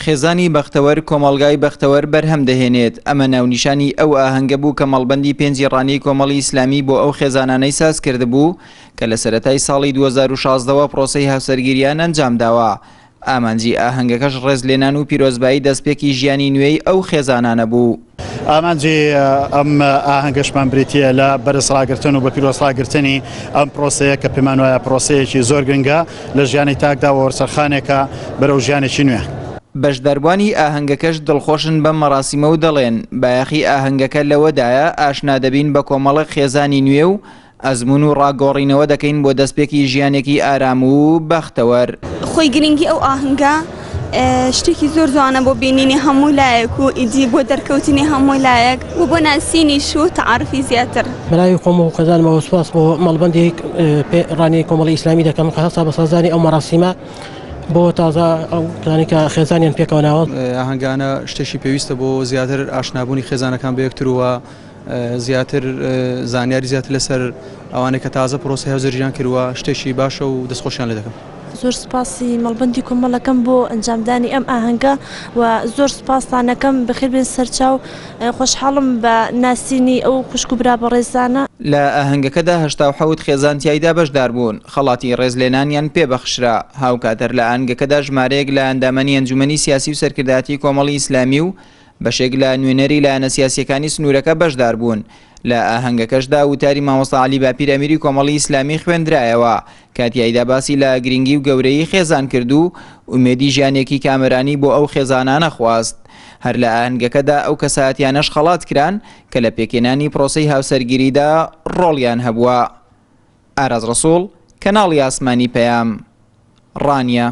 خێزانی بەختەوەر کۆمەڵگای بەختەوەر بەرهەم دەهێنێت. ئەمە ناونیشانی ئەو ئاهەنگە بوو کە مەڵبەندی پێنجی ڕانی کۆمەڵی ئیسلامی بۆ ئەو خێزانانەی ساز کردبوو کە لە سەرەتای ساڵی 2016ەوە پرۆسەی هاوسەرگیریان ئەنجام داوە. ئامانجی ئاهەنگەکەش ڕێزلێنان و پیرۆزبایی دەستپێکی ژیانی نوێی ئەو خێزانانە بوو. ئامانجی ئەم ئاهەنگەشمان بریتە لە بەرزڕاگرتن و بە پیرۆزڕاگرتنی ئەم پرۆسەیە کە پێمان وایە پرۆسەیەکی زۆر گرنگە لە ژیانی تاکدا و وەرسەرخانێکە بەرەو ژیانێکی نوێ. بەشداربوانی ئاهەنگەکەش دڵخۆشن بەم مەراسیمە و دەڵێن بایەخی ئاهەنگەکە لەوەدایە ئاشنا دەبین بە کۆمەڵە خێزانی نوێ و ئەزمون و ڕاگۆڕینەوە دەکەین بۆ دەستپێکی ژیانێکی ئارام و بەختەوەر. خۆی گرنگی ئەو ئاهەنگە شتێکی زۆر جوانە بۆ بینینی هەموو لایەک و ئیدی بۆ دەرکەوتنی هەموو لایەک و بۆ ناسینیش و تعارفی زیاتر. بەلای خۆم و خێزانمەوە سوپاس بۆ مەڵبەندی ڕانی کۆمەڵی ئیسلامی دەکەم کە هەستا بە سازانی ئەو مەراسیمە بۆ تازە ئەو کە خێزانیان پێکەوە ناوە. ئاهەنگانە شتێکی پێویستە بۆ زیاتر ئاشنابوونی خێزانەکان بە یەکترەوە زیاتر زانیاری زیاتر لەسەر ئەوانەی کە تازە پرۆسەی هاوسەرگیریان کردووە شتێکی باشە و دەستخۆشیان لێ دەکەم. زۆر سپاسی مەڵبەندی کۆمەڵەکەم بۆ ئەنجامدانی ئەم ئاهەنگە و زۆر سپاسانەکەم بەخێر بێن سەرچاو خۆشحاڵم بە ناسینی ئەو خوشک و برا بەڕێزانە. لە ئاهەنگەکەدا 87 خێزانتیایدا بەشدار بوون. خەڵاتی ڕێزلێنانیان پێبەخشرا. هاوکاتەر لە ئاهەنگەکەدا ژمارەیەک لە ئەندامەنی ئەنجومەنی سیاسی و سەرکردایەتی کۆمەڵی ئیسلامی و بەشێک لە نوێنەری لایەنە سیاسیەکانی سنوورەکە بەشدار بوون. لە ئاهەنگەکەشدا وتاری مامۆستا عەلی باپیر ئەمیری کۆمەڵی ئیسلامی خوێندرایەوە کاتیایدا باسی لە گرنگی و گەورەی خێزان کرد و ئومێدی ژیانێکی کامەرانی بۆ ئەو خێزانانە خواست. هەر لە ئاهەنگەکەدا ئەو کەساتیانەش خەڵات کران کە لە پێکێنانی پرۆسەی هاوسەرگیریدا ڕۆڵیان هەبووە. ئاراز ڕەسوڵ، کەناڵی ئاسمانی پەیام، ڕانیە.